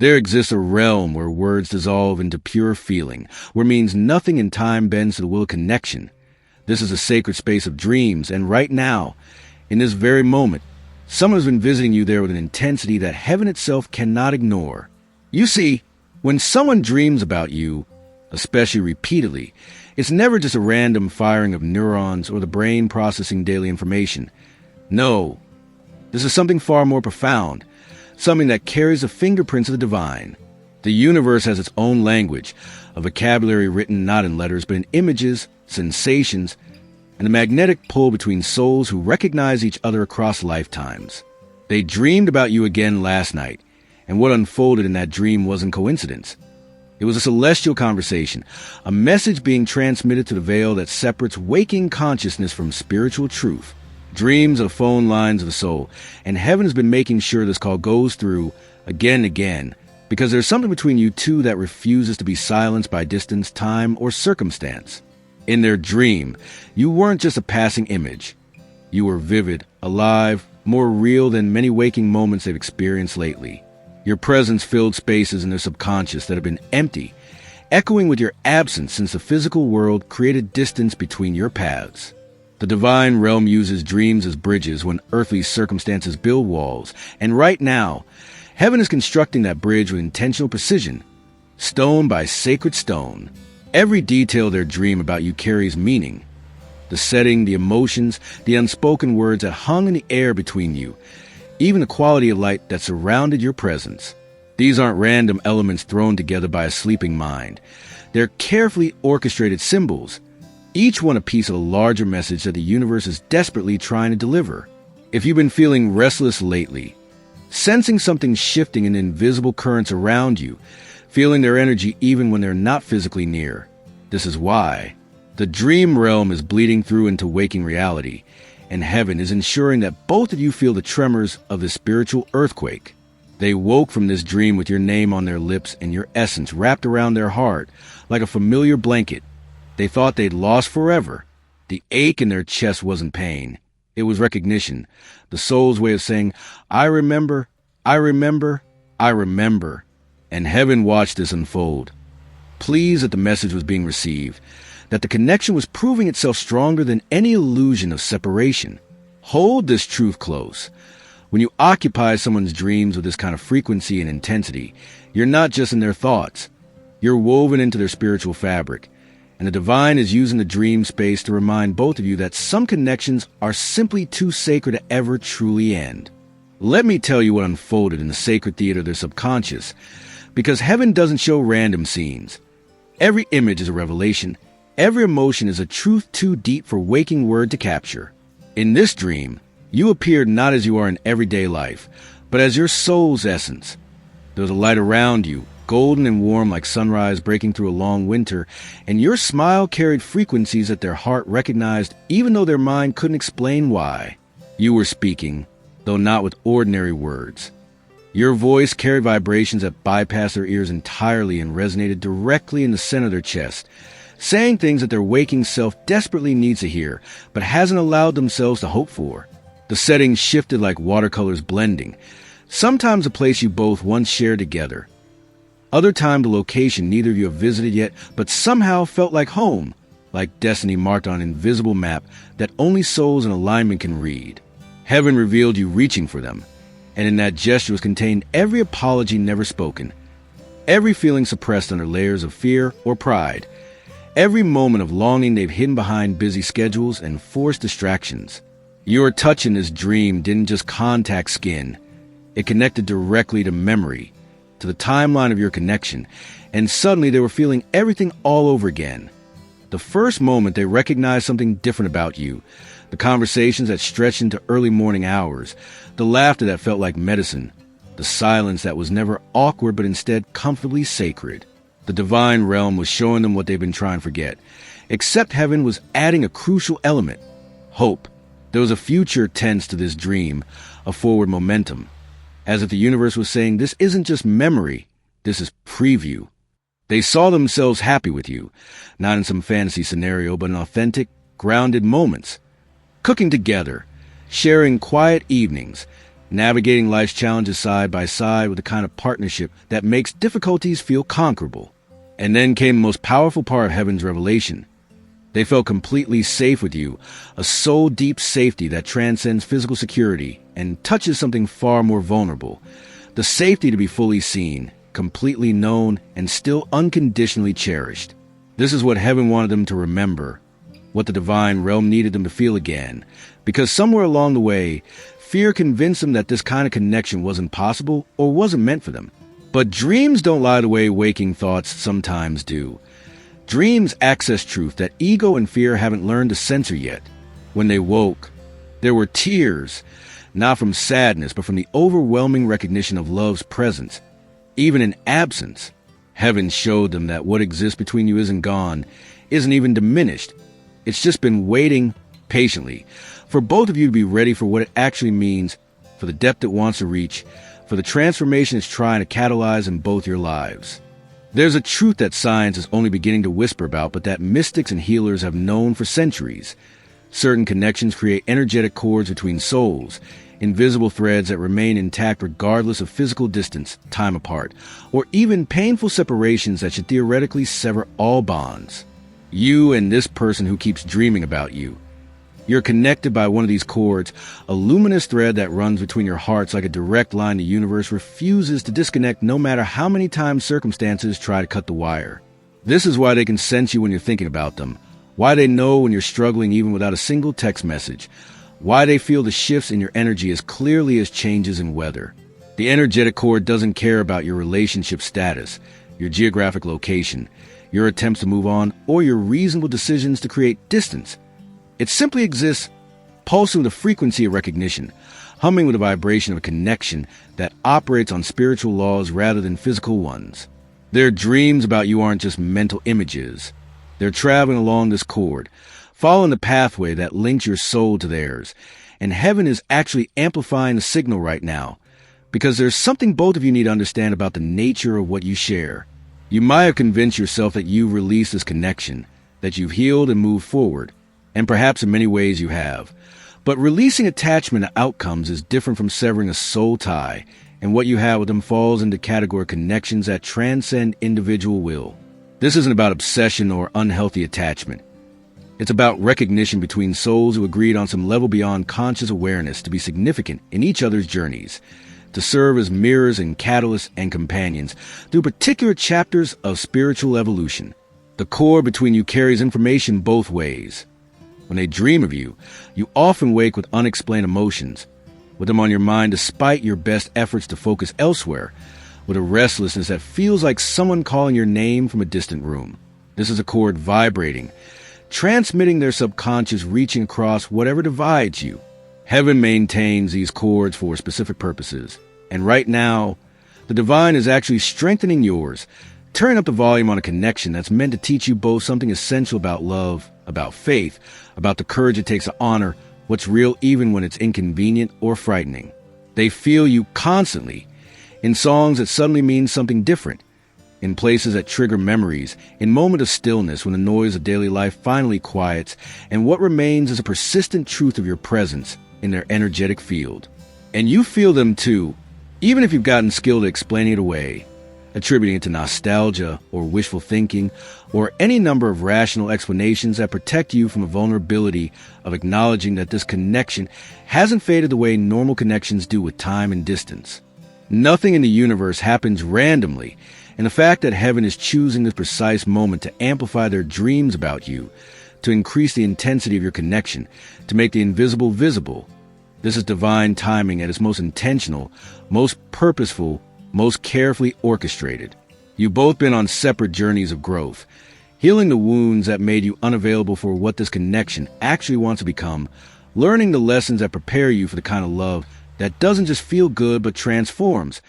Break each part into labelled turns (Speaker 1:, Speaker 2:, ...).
Speaker 1: There exists a realm where words dissolve into pure feeling, where means nothing and time bends to the will of connection. This is a sacred space of dreams, and right now, in this very moment, someone has been visiting you there with an intensity that heaven itself cannot ignore. You see, when someone dreams about you, especially repeatedly, it's never just a random firing of neurons or the brain processing daily information. No, this is something far more profound, something that carries the fingerprints of the divine. The universe has its own language, a vocabulary written not in letters but in images, sensations, and a magnetic pull between souls who recognize each other across lifetimes. They dreamed about you again last night, and what unfolded in that dream wasn't coincidence. It was a celestial conversation, a message being transmitted to the veil that separates waking consciousness from spiritual truth. Dreams are phone lines of the soul, and heaven has been making sure this call goes through again and again, because there's something between you two that refuses to be silenced by distance, time, or circumstance. In their dream, you weren't just a passing image. You were vivid, alive, more real than many waking moments they've experienced lately. Your presence filled spaces in their subconscious that have been empty, echoing with your absence since the physical world created distance between your paths. The divine realm uses dreams as bridges when earthly circumstances build walls, and right now, heaven is constructing that bridge with intentional precision, stone by sacred stone. Every detail of their dream about you carries meaning. The setting, the emotions, the unspoken words that hung in the air between you, even the quality of light that surrounded your presence. These aren't random elements thrown together by a sleeping mind. They're carefully orchestrated symbols, each one a piece of a larger message that the universe is desperately trying to deliver. If you've been feeling restless lately, sensing something shifting in invisible currents around you, feeling their energy even when they're not physically near, this is why. The dream realm is bleeding through into waking reality, and heaven is ensuring that both of you feel the tremors of this spiritual earthquake. They woke from this dream with your name on their lips and your essence wrapped around their heart like a familiar blanket. They thought they'd lost forever. The ache in their chest wasn't pain. It was recognition, the soul's way of saying, I remember, I remember, I remember. And heaven watched this unfold, pleased that the message was being received, that the connection was proving itself stronger than any illusion of separation. Hold this truth close. When you occupy someone's dreams with this kind of frequency and intensity, you're not just in their thoughts. You're woven into their spiritual fabric. And the divine is using the dream space to remind both of you that some connections are simply too sacred to ever truly end. Let me tell you what unfolded in the sacred theater of their subconscious, because heaven doesn't show random scenes. Every image is a revelation. Every emotion is a truth too deep for waking word to capture. In this dream, you appeared not as you are in everyday life, but as your soul's essence. There was a light around you, golden and warm like sunrise breaking through a long winter, and your smile carried frequencies that their heart recognized even though their mind couldn't explain why. You were speaking, though not with ordinary words. Your voice carried vibrations that bypassed their ears entirely and resonated directly in the center of their chest, saying things that their waking self desperately needs to hear, but hasn't allowed themselves to hope for. The setting shifted like watercolors blending, sometimes a place you both once shared together. Other time the location neither of you have visited yet, but somehow felt like home, like destiny marked on an invisible map that only souls in alignment can read. Heaven revealed you reaching for them, and in that gesture was contained every apology never spoken, every feeling suppressed under layers of fear or pride, every moment of longing they've hidden behind busy schedules and forced distractions. Your touch in this dream didn't just contact skin. It connected directly to memory, to the timeline of your connection, and suddenly they were feeling everything all over again. The first moment they recognized something different about you, the conversations that stretched into early morning hours, the laughter that felt like medicine, the silence that was never awkward but instead comfortably sacred. The divine realm was showing them what they've been trying to forget, except heaven was adding a crucial element: hope. There was a future tense to this dream, a forward momentum, as if the universe was saying, this isn't just memory, this is preview. They saw themselves happy with you, not in some fantasy scenario, but in authentic, grounded moments, cooking together, sharing quiet evenings, navigating life's challenges side by side with the kind of partnership that makes difficulties feel conquerable. And then came the most powerful part of heaven's revelation. They felt completely safe with you, a soul-deep safety that transcends physical security and touches something far more vulnerable. The safety to be fully seen, completely known, and still unconditionally cherished. This is what heaven wanted them to remember, what the divine realm needed them to feel again, because somewhere along the way, fear convinced them that this kind of connection wasn't possible or wasn't meant for them. But dreams don't lie the way waking thoughts sometimes do. Dreams access truth that ego and fear haven't learned to censor yet. When they woke, there were tears, not from sadness, but from the overwhelming recognition of love's presence, even in absence. Heaven showed them that what exists between you isn't gone, isn't even diminished. It's just been waiting patiently for both of you to be ready for what it actually means, for the depth it wants to reach, for the transformation it's trying to catalyze in both your lives. There's a truth that science is only beginning to whisper about, but that mystics and healers have known for centuries. Certain connections create energetic cords between souls, invisible threads that remain intact regardless of physical distance, time apart, or even painful separations that should theoretically sever all bonds. You and this person who keeps dreaming about you. You're connected by one of these cords, a luminous thread that runs between your hearts like a direct line the universe refuses to disconnect no matter how many times circumstances try to cut the wire. This is why they can sense you when you're thinking about them, why they know when you're struggling even without a single text message, why they feel the shifts in your energy as clearly as changes in weather. The energetic cord doesn't care about your relationship status, your geographic location, your attempts to move on, or your reasonable decisions to create distance. It simply exists, pulsing with a frequency of recognition, humming with a vibration of a connection that operates on spiritual laws rather than physical ones. Their dreams about you aren't just mental images. They're traveling along this cord, following the pathway that links your soul to theirs. And heaven is actually amplifying the signal right now, because there's something both of you need to understand about the nature of what you share. You might have convinced yourself that you've released this connection, that you've healed and moved forward. And perhaps in many ways you have. But releasing attachment to outcomes is different from severing a soul tie, and what you have with them falls into category of connections that transcend individual will. This isn't about obsession or unhealthy attachment. It's about recognition between souls who agreed on some level beyond conscious awareness to be significant in each other's journeys, to serve as mirrors and catalysts and companions through particular chapters of spiritual evolution. The cord between you carries information both ways. When they dream of you, you often wake with unexplained emotions, with them on your mind despite your best efforts to focus elsewhere, with a restlessness that feels like someone calling your name from a distant room. This is a cord vibrating, transmitting their subconscious, reaching across whatever divides you. Heaven maintains these cords for specific purposes, and right now, the divine is actually strengthening yours, turning up the volume on a connection that's meant to teach you both something essential about love, about faith, about the courage it takes to honor what's real even when it's inconvenient or frightening. They feel you constantly, in songs that suddenly mean something different, in places that trigger memories, in moments of stillness when the noise of daily life finally quiets, and what remains is a persistent truth of your presence in their energetic field. And you feel them too, even if you've gotten skilled at explaining it away, attributing it to nostalgia or wishful thinking or any number of rational explanations that protect you from the vulnerability of acknowledging that this connection hasn't faded the way normal connections do with time and distance. Nothing in the universe happens randomly, and the fact that heaven is choosing this precise moment to amplify their dreams about you, to increase the intensity of your connection, to make the invisible visible, this is divine timing at its most intentional, most purposeful, most carefully orchestrated. You've both been on separate journeys of growth, healing the wounds that made you unavailable for what this connection actually wants to become, learning the lessons that prepare you for the kind of love that doesn't just feel good but transforms,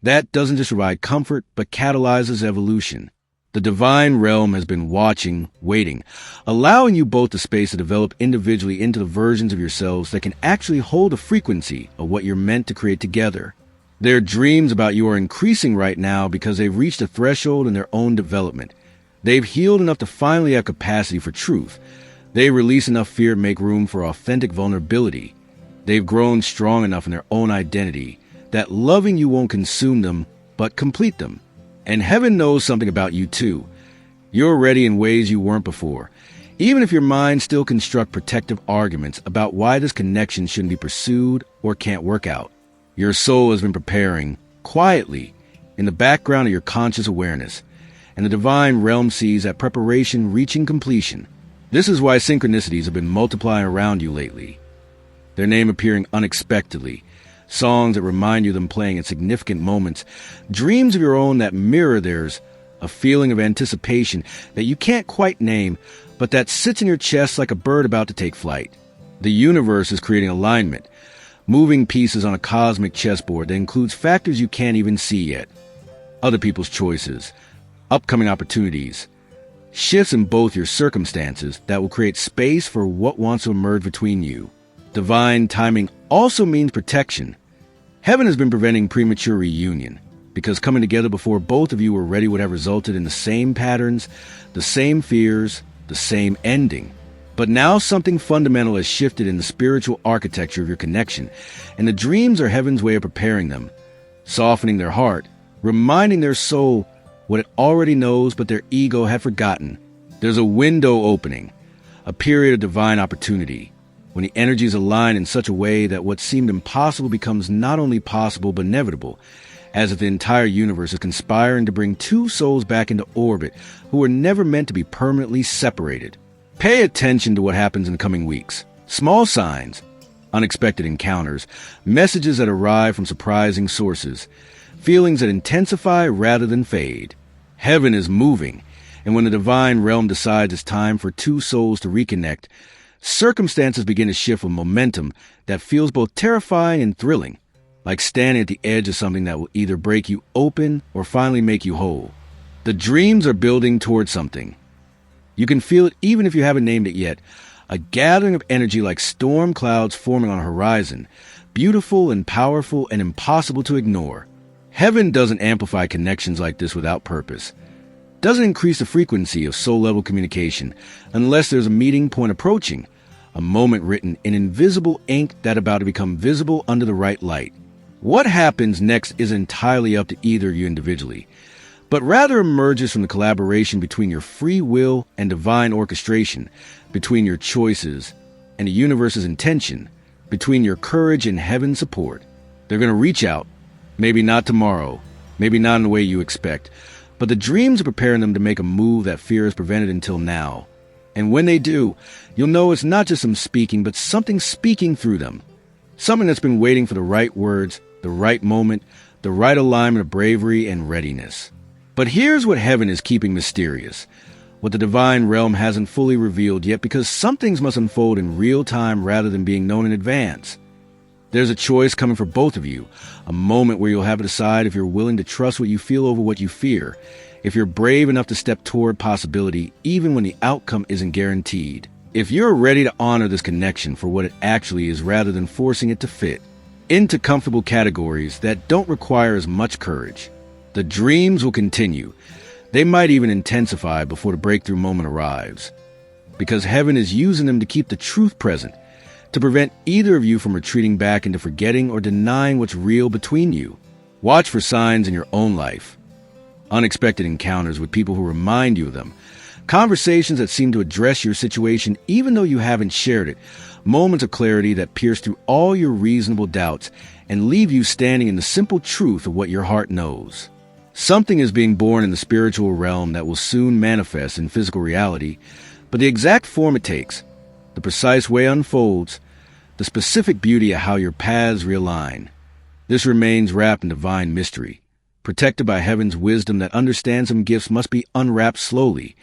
Speaker 1: that doesn't just provide comfort but catalyzes evolution. The divine realm has been watching, waiting, allowing you both the space to develop individually into the versions of yourselves that can actually hold the frequency of what you're meant to create together. Their dreams about you are increasing right now because they've reached a threshold in their own development. They've healed enough to finally have capacity for truth. They release enough fear to make room for authentic vulnerability. They've grown strong enough in their own identity that loving you won't consume them, but complete them. And heaven knows something about you too. You're ready in ways you weren't before, even if your mind still constructs protective arguments about why this connection shouldn't be pursued or can't work out. Your soul has been preparing, quietly, in the background of your conscious awareness, and the divine realm sees that preparation reaching completion. This is why synchronicities have been multiplying around you lately. Their name appearing unexpectedly, songs that remind you of them playing at significant moments, dreams of your own that mirror theirs, a feeling of anticipation that you can't quite name, but that sits in your chest like a bird about to take flight. The universe is creating alignment, moving pieces on a cosmic chessboard that includes factors you can't even see yet. Other people's choices, upcoming opportunities, shifts in both your circumstances that will create space for what wants to emerge between you. Divine timing also means protection. Heaven has been preventing premature reunion, because coming together before both of you were ready would have resulted in the same patterns, the same fears, the same ending. But now something fundamental has shifted in the spiritual architecture of your connection, and the dreams are heaven's way of preparing them, softening their heart, reminding their soul what it already knows but their ego had forgotten. There's a window opening, a period of divine opportunity, when the energies align in such a way that what seemed impossible becomes not only possible but inevitable, as if the entire universe is conspiring to bring two souls back into orbit who were never meant to be permanently separated. Pay attention to what happens in the coming weeks. Small signs, unexpected encounters, messages that arrive from surprising sources, feelings that intensify rather than fade. Heaven is moving, and when the divine realm decides it's time for two souls to reconnect, circumstances begin to shift with momentum that feels both terrifying and thrilling, like standing at the edge of something that will either break you open or finally make you whole. The dreams are building towards something. You can feel it even if you haven't named it yet, a gathering of energy like storm clouds forming on a horizon, beautiful and powerful and impossible to ignore. Heaven doesn't amplify connections like this without purpose, doesn't increase the frequency of soul-level communication unless there's a meeting point approaching, a moment written in invisible ink that about to become visible under the right light. What happens next is entirely up to either of you individually, but rather emerges from the collaboration between your free will and divine orchestration, between your choices and the universe's intention, between your courage and heaven's support. They're going to reach out, maybe not tomorrow, maybe not in the way you expect, but the dreams are preparing them to make a move that fear has prevented until now. And when they do, you'll know it's not just them speaking, but something speaking through them. Something that's been waiting for the right words, the right moment, the right alignment of bravery and readiness. But here's what heaven is keeping mysterious, what the divine realm hasn't fully revealed yet, because some things must unfold in real time rather than being known in advance. There's a choice coming for both of you, a moment where you'll have to decide if you're willing to trust what you feel over what you fear, if you're brave enough to step toward possibility even when the outcome isn't guaranteed, if you're ready to honor this connection for what it actually is rather than forcing it to fit into comfortable categories that don't require as much courage. The dreams will continue. They might even intensify before the breakthrough moment arrives, because heaven is using them to keep the truth present, to prevent either of you from retreating back into forgetting or denying what's real between you. Watch for signs in your own life. Unexpected encounters with people who remind you of them. Conversations that seem to address your situation even though you haven't shared it. Moments of clarity that pierce through all your reasonable doubts and leave you standing in the simple truth of what your heart knows. Something is being born in the spiritual realm that will soon manifest in physical reality, but the exact form it takes, the precise way it unfolds, the specific beauty of how your paths realign, this remains wrapped in divine mystery, protected by heaven's wisdom that understands some gifts must be unwrapped slowly,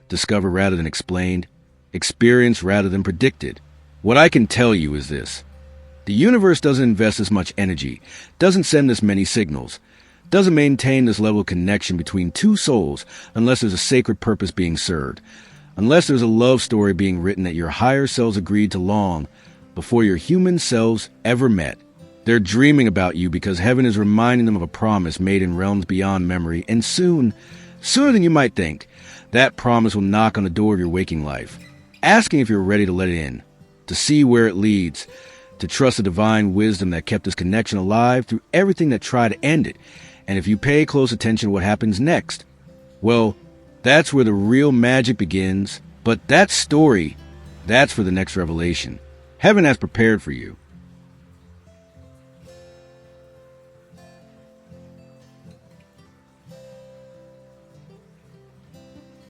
Speaker 1: discovered rather than explained, experienced rather than predicted. What I can tell you is this: the universe doesn't invest this much energy, doesn't send this many signals, doesn't maintain this level of connection between two souls unless there's a sacred purpose being served, unless there's a love story being written that your higher selves agreed to long before your human selves ever met. They're dreaming about you because heaven is reminding them of a promise made in realms beyond memory, and sooner than you might think, that promise will knock on the door of your waking life, asking if you're ready to let it in, to see where it leads, to trust the divine wisdom that kept this connection alive through everything that tried to end it. And if you pay close attention to what happens next, well, that's where the real magic begins. But that story, that's for the next revelation. Heaven has prepared for you.